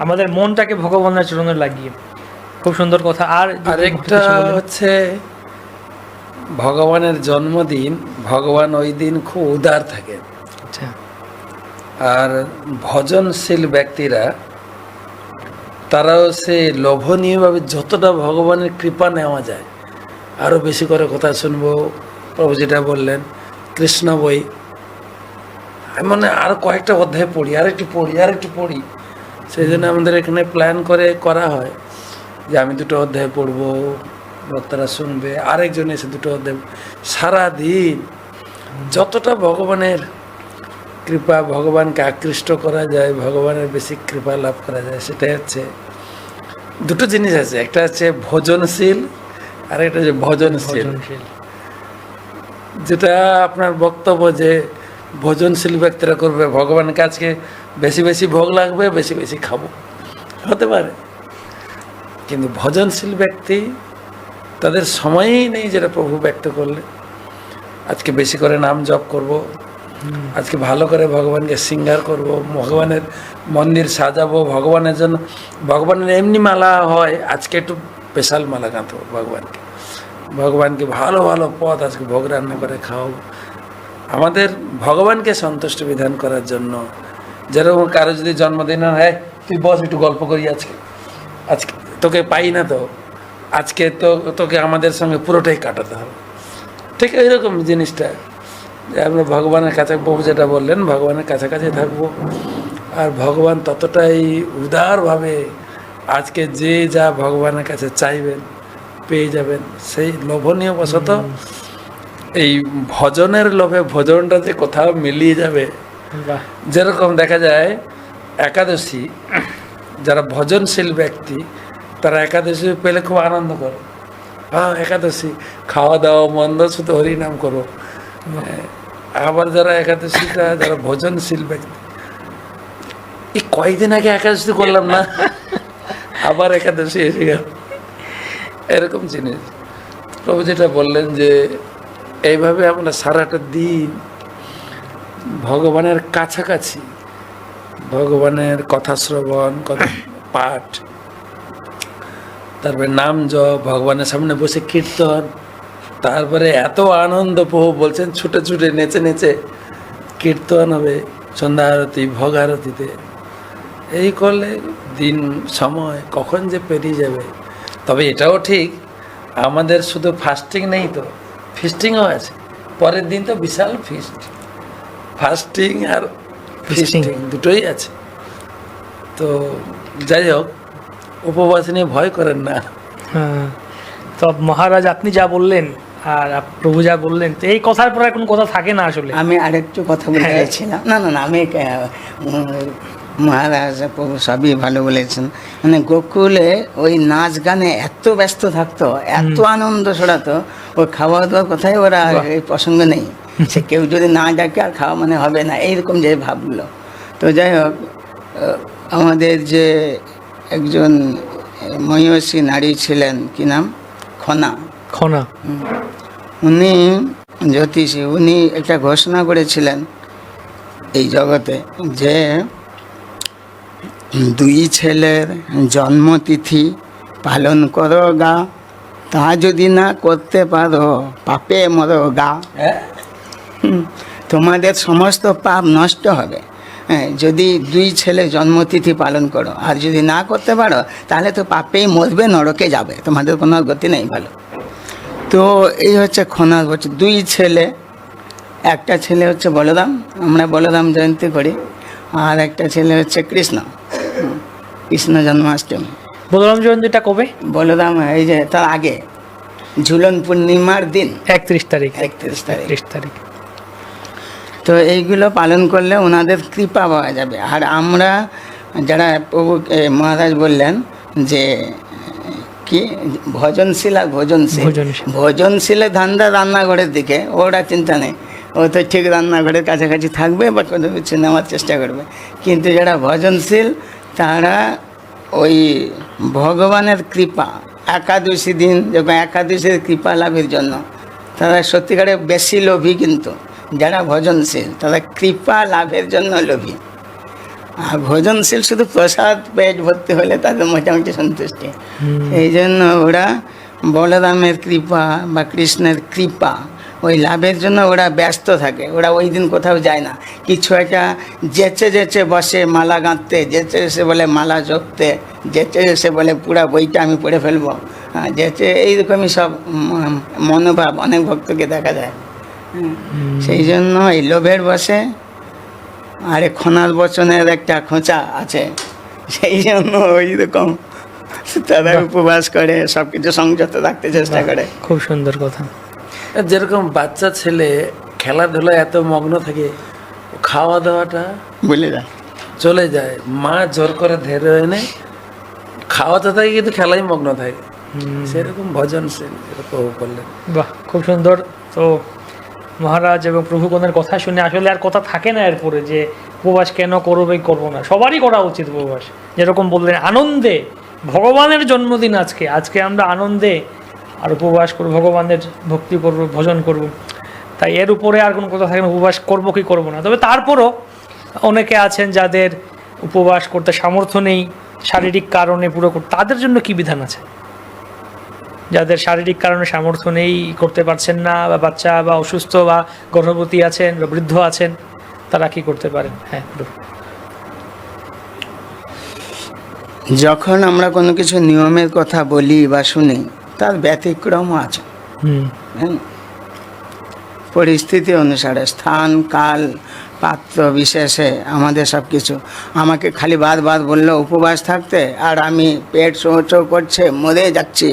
আমাদের মনটাকে ভগবানের চরণে লাগিয়ে। খুব সুন্দর কথা। আর আরেকটা হচ্ছে ভগবানের জন্মদিন, ভগবান ওই দিন খুব উদার থাকে। আচ্ছা। আর ভজনশীল ব্যক্তিরা তারাও সে লোভনীয়ভাবে যতটা ভগবানের কৃপা নেওয়া যায় আরও বেশি করে কথা শুনবো। প্রভু যেটা বললেন কৃষ্ণ বই, মানে আরও কয়েকটা অধ্যায় পড়ি, আরেকটু পড়ি। সেই জন্য আমাদের এখানে প্ল্যান করে করা হয় যে আমি 2টো অধ্যায় পড়বো, বক্তারা শুনবে, আরেকজন এসে 2টো অধ্যায়। সারাদিন যতটা ভগবানের কৃপা, ভগবানকে আকৃষ্ট করা যায়, ভগবানের বেশি কৃপা লাভ করা যায়, সেটাই হচ্ছে 2টো জিনিস আছে। একটা হচ্ছে ভোজনশীল আর একটা হচ্ছে ভজনশীল। যেটা আপনার বক্তব্য যে ভোজনশীল ব্যক্তিরা করবে, ভগবানের কাছে বেশি বেশি ভোগ লাগবে, বেশি বেশি খাবো, হতে পারে। কিন্তু ভজনশীল ব্যক্তি তাদের সময়ই নেই যেটা প্রভু ব্যক্ত করলে। আজকে বেশি করে নাম জপ করব, আজকে ভালো করে ভগবানকে শৃঙ্গার করব, ভগবানের মন্দির সাজাবো, ভগবানের জন্য, ভগবানের এমনি মালা হয়, আজকে একটু স্পেশাল মালা গাঁথবো ভগবানকে ভালো ভালো পদ আজকে ভোগ রান্না করে খাওয়াবো। আমাদের ভগবানকে সন্তুষ্ট বিধান করার জন্য। যেরকম কারো যদি জন্মদিন হয়, তুই বস একটু গল্প করি, আজকে তোকে পাই না, তো আজকে তোকে আমাদের সঙ্গে পুরোটাই কাটাতে হবে। ঠিক এইরকম জিনিসটা যে আমরা ভগবানের কাছে, প্রভু যেটা বললেন ভগবানের কাছাকাছি থাকবো। আর ভগবান ততটাই উদারভাবে আজকে যে যা ভগবানের কাছে চাইবেন পেয়ে যাবেন। সেই লোভনীয় বশত এই ভজনের লোভে ভজনটা যে কোথাও মিলিয়ে যাবে। যেরকম দেখা যায় একাদশী, যারা ভজনশীল ব্যক্তি তারা একাদশী পেলে খুব আনন্দ করে। হ্যাঁ, একাদশী খাওয়া দাওয়া মন্দ, শুধু হরিনাম করো। আবার যারা একাদশীটা, যারা ভজনশীল ব্যক্তি, এই কয়েকদিন আগে একাদশী করলাম না, আবার একাদশী এসে গেল, এরকম জিনিস। প্রভু যেটা বললেন যে এইভাবে আমরা সারাটা দিন ভগবানের কাছাকাছি, ভগবানের কথা শ্রবণ, কথা পাঠ, তারপরে নাম জপ, ভগবানের সামনে বসে কীর্তন, তারপরে এত আনন্দ। প্রভু বলছেন ছুটে ছুটে নেচে নেচে কীর্তন হবে সন্ধ্যা আরতি, ভোগ আরতিতে। এই করলে দিন সময় কখন যে পেরিয়ে যাবে। তবে এটাও ঠিক, আমাদের শুধু ফাস্টিং নেই তো, ফিস্টিংও আছে। পরের দিন তো বিশাল ফিস্ট, ফাস্টিং আর ফিস্টিং দুটোই আছে। তো যাই হোক, উপবাস নিয়ে ভয় করেন না। হ্যাঁ, তো মহারাজ আপনি যা বললেন আর প্রভু যা বললেন, তো এই কথার পর এখন কথা থাকে না আসলে। আমি আরেকটু কথা বলতে চাইছিলাম। না, আমি মহারাজ প্রভু সবই ভালো বলেছেন। মানে গোকুলে ওই নাচ গানে এত ব্যস্ত থাকতো, এত আনন্দ ছড়াতো, ওই খাওয়া দাওয়ার কথাই ওরা এই প্রসঙ্গ নেই। সে কেউ যদি না ডাকে আর খাওয়া মানে হবে না, এইরকম যে ভাবলো। তো যাই হোক, আমাদের যে একজন মহিষী নারী ছিলেন, কি নাম, খনা, উনি জ্যোতিষী। উনি একটা ঘোষণা করেছিলেন এই জগতে যে 2 ছেলের জন্মতিথি পালন করো গা, তা যদি না করতে পারো পাপে মরো গা। তোমাদের সমস্ত পাপ নষ্ট হবে যদি 2 ছেলে জন্মতিথি পালন করো, আর যদি না করতে পারো তাহলে তো পাপেই মরবে, নরকে যাবে, তোমাদের কোনো গতি নেই ভালো। তো এই হচ্ছে খনার হচ্ছে 2 ছেলে। একটা ছেলে হচ্ছে বলরাম, আমরা বলরাম জয়ন্তী করি, আর একটা ছেলে হচ্ছে কৃষ্ণ জন্মাষ্টমী। বলরাম জয়ন্তীটা কবে? বলরাম এই যে তার আগে ঝুলন পূর্ণিমার দিন 31 তারিখ। তো এইগুলো পালন করলে ওনাদের কৃপা পাওয়া যাবে। আর আমরা যারা প্রভু মহারাজ বললেন যে কি ভজনশীল আর ভজনশীলের ধান্দা রান্নাঘরের দিকে, ওরা চিন্তা নেই, ও তো ঠিক রান্নাঘরের কাছাকাছি থাকবে বা কোনো কিছু নেওয়ার চেষ্টা করবে। কিন্তু যারা ভজনশীল তারা ওই ভগবানের কৃপা, একাদশী দিন যখন একাদশীর কৃপা লাভের জন্য তারা সত্যিকারে বেশি লোভী। কিন্তু যারা ভজনশীল তারা কৃপা লাভের জন্য লোভী। আর ভোজনশীল শুধু প্রসাদ পেট ভর্তি হলে তাদের মোটামুটি সন্তুষ্টি। এই জন্য ওরা বলরামের কৃপা বা কৃষ্ণের কৃপা ওই লাভের জন্য ওরা ব্যস্ত থাকে। ওরা ওই দিন কোথাও যায় না, কিছু একটা যেচে যেচে বসে মালা গাঁথতে, যেচে এসে বলে মালা জপতে, যেচে এসে বলে পুরা বইটা আমি পড়ে ফেলবো, যেচে এইরকমই সব মনোভাব অনেক ভক্তকে দেখা যায়। সেই জন্য এই লোভের বসে আরে খনার বচনের একটা খোঁচা আছে, সেই জন্য ওই রকম তারা উপবাস করে, সব কিছু সংযত রাখতে চেষ্টা করে। খুব সুন্দর কথা। যেরকম বাচ্চা ছেলে খেলাধুলা এত মগ্ন থাকে, খাওয়া দাওয়াটা বলে যায় চলে যায়, মা জোর করে ধরে এনে খাওয়াতে থাকে কিন্তু খেলাই মগ্ন থাকে। সেরকম ভজনশীল প্রভু করলেন। বাহ, খুব সুন্দর। তো মহারাজ এবং প্রভুগণের কথা শুনে আসলে আর কথা থাকে না এরপরে যে উপবাস কেন করবো করবো না, সবারই করা উচিত উপবাস। যেরকম বললেন আনন্দে, ভগবানের জন্মদিন আজকে, আজকে আমরা আনন্দে আর উপবাস করবো, ভগবানের ভক্তি করবো, ভজন করব। তাই এর উপরে আর কোনো কথা থাকে না উপবাস করবো কি করবো না। তবে তারপরও অনেকে আছেন যাদের উপবাস করতে সামর্থ্য নেই, শারীরিক কারণে পুরো তাদের জন্য কি বিধান আছে? যাদের শারীরিক কারণে সামর্থ্য নেই, করতে পারছেন না, বা বাচ্চা বা অসুস্থ বা গর্ভবতী আছেন বা বৃদ্ধ আছেন, তারা কি করতে পারেন? হ্যাঁ, যখন আমরা কোনো কিছু নিয়মের কথা বলি বা শুনি, তার ব্যতিক্রমও আছে। পরিস্থিতি অনুসারে, স্থান কাল পাত্র বিশেষে আমাদের সব কিছু। আমাকে খালি বারবার বললো উপবাস থাকতে, আর আমি পেট চৌ করছে, মরে যাচ্ছি,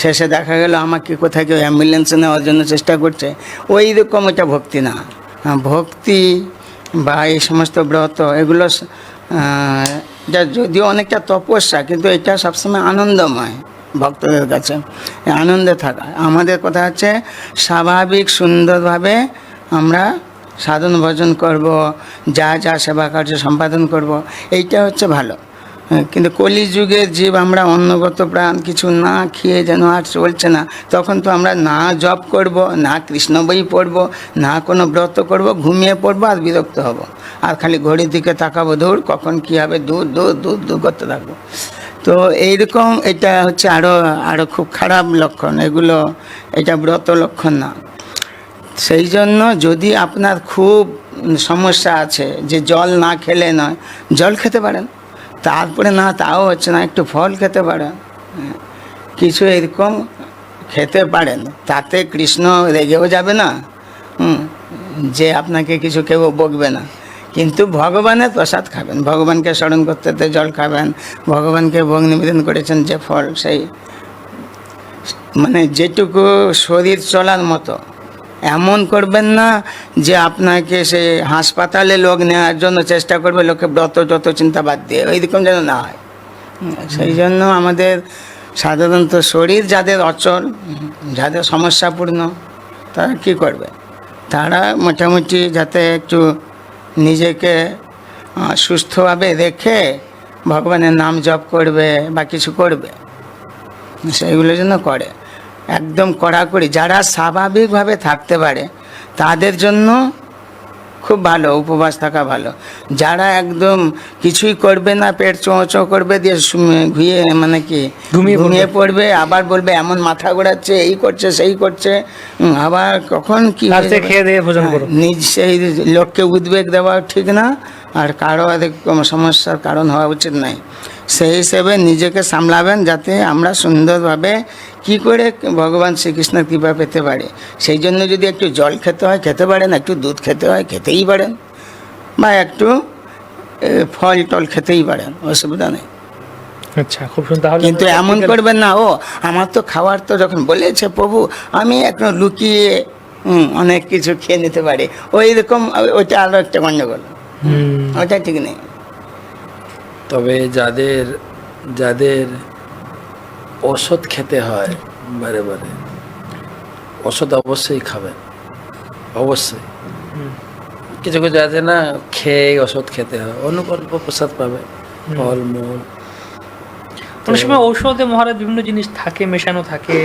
শেষে দেখা গেল আমাকে কোথায় কেউ অ্যাম্বুলেন্সে নেওয়ার জন্য চেষ্টা করছে, ওই রকম এটা ভক্তি না। ভক্তি বা এই সমস্ত ব্রত এগুলো যা যদিও অনেকটা তপস্যা, কিন্তু এটা সবসময় আনন্দময় ভক্তদের কাছে, আনন্দে থাকা। আমাদের কথা হচ্ছে স্বাভাবিক সুন্দরভাবে আমরা সাধন ভজন করব, যা যা সেবা কার্য সম্পাদন করব, এইটা হচ্ছে ভালো। কিন্তু কলিযুগের জীব আমরা অন্নগত প্রাণ, কিছু না খেয়ে যেন আর চলছে না, তখন তো আমরা না জপ করব, না কৃষ্ণ বই পড়ব, না কোনো ব্রত করব, ঘুমিয়ে পড়বো আর বিরক্ত হব, আর খালি ঘড়ির দিকে তাকাবো, দৌড় কখন কী হবে, দূর দূর দূর দূর করতে থাকবো। তো এইরকম এটা হচ্ছে আরও খুব খারাপ লক্ষণ, এটা ব্রত লক্ষণ না। সেই জন্য যদি আপনার খুব সমস্যা আছে যে জল না খেলে নয়, জল খেতে পারেন, তারপরে না তাও হচ্ছে না, একটু ফল খেতে পারেন, কিছু এরকম খেতে পারেন, তাতে কৃষ্ণ রেগেও যাবে না যে আপনাকে কিছু কেউ বকবে না। কিন্তু ভগবানের প্রসাদ খাবেন, ভগবানকে স্মরণ করতে জল খাবেন, ভগবানকে ভোগ নিবেদন করেছেন যে ফল, সেই মানে যেটুকু শরীর চলার মতো। এমন করবেন না যে আপনাকে সে হাসপাতালে লোক নেওয়ার জন্য চেষ্টা করবে, লোকে ব্রত যত চিন্তা বাদ দিয়ে, ওইরকম যেন না হয়। সেই জন্য আমাদের সাধারণত শরীর যাদের অচল, যাদের সমস্যাপূর্ণ, তারা কী করবে? তারা মোটামুটি যাতে একটু নিজেকে সুস্থভাবে রেখে ভগবানের নাম জপ করবে বা কিছু করবে, সেইগুলোর জন্য করে। একদম কড়াকড়ি যারা স্বাভাবিকভাবে থাকতে পারে তাদের জন্য খুব ভালো উপবাস থাকা ভালো। যারা একদম কিছুই করবে না, পেট চোঁ করবে, দিয়ে ঘুমিয়ে মানে কি ঘুমিয়ে পড়বে, আবার বলবে এমন মাথা ঘোরাচ্ছে, এই করছে সেই করছে, আবার কখন কি নিজ সেই লোককে উদ্বেগ দেওয়া ঠিক না, আর কারো সমস্যার কারণ হওয়া উচিত নয়। সেই হিসেবে নিজেকে সামলাবেন যাতে আমরা সুন্দরভাবে কি করে ভগবান শ্রীকৃষ্ণের কৃপা পেতে পারি। সেই জন্য যদি একটু জল খেতে হয় খেতে পারেন, একটু দুধ খেতে হয় খেতেই পারেন, বা একটু ফল টল খেতেই পারেন, অসুবিধা নেই। আচ্ছা, খুব সুন্দর। কিন্তু এমন করবেন না, আমার তো খাওয়ার তো যখন বলেছে প্রভু, আমি এখন লুকিয়ে অনেক কিছু খেয়ে নিতে পারি, ওই রকম, ওইটা আরও একটা গণ্ডগোল, ওইটা ঠিক নেই। তবে যাদের ওষুধ খেতে হয় বারে বারে, ওষুধ অবশ্যই খাবেন, অবশ্যই। কিছু কিছু আছে না, খেয়ে ওষুধ খেতে হয়, অনুকল্প প্রসাদ পাবে, ফল মূল। অনেক সময় ঔষধে মহারাজ বিভিন্ন জিনিস থাকে, মেশানো থাকে,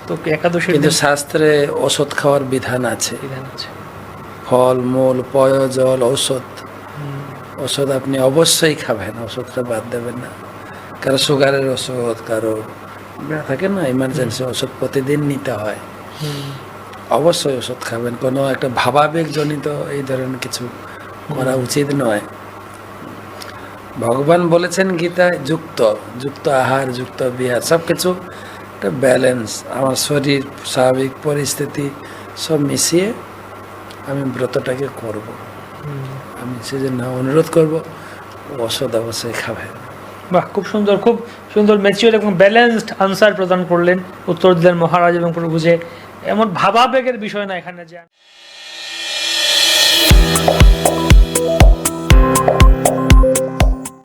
তো একাদশী কিন্তু শাস্ত্রে ওষুধ খাওয়ার বিধান আছে। ফল মূল, পয় জল, ঔষধ, ওষুধ আপনি অবশ্যই খাবেন, ওষুধটা বাদ দেবেন না। কারো সুগারের ওষুধ, কারো থাকে না ইমার্জেন্সি ওষুধ প্রতিদিন নিতে হয়, অবশ্যই ওষুধ খাবেন। কোনো একটা ভাবাবেগ জনিত এই ধরনের কিছু করা উচিত নয়। ভগবান বলেছেন গীতায় যুক্ত যুক্ত আহার, যুক্ত বিহার, সব কিছু একটা ব্যালেন্স, আমার শরীর স্বাভাবিক পরিস্থিতি সব মিশিয়ে আমি ব্রতটাকে করব। আমি সেজন্য অনুরোধ করব ওষুধ অবশ্যই খাবেন। বাহ, খুব সুন্দর ম্যাচিওর এবং ব্যালেন্সড আনসার প্রদান করলেন, উত্তর দিলেন মহারাজ এবং প্রভু যে এমন ভাবাবেগের বিষয় না এখানে যে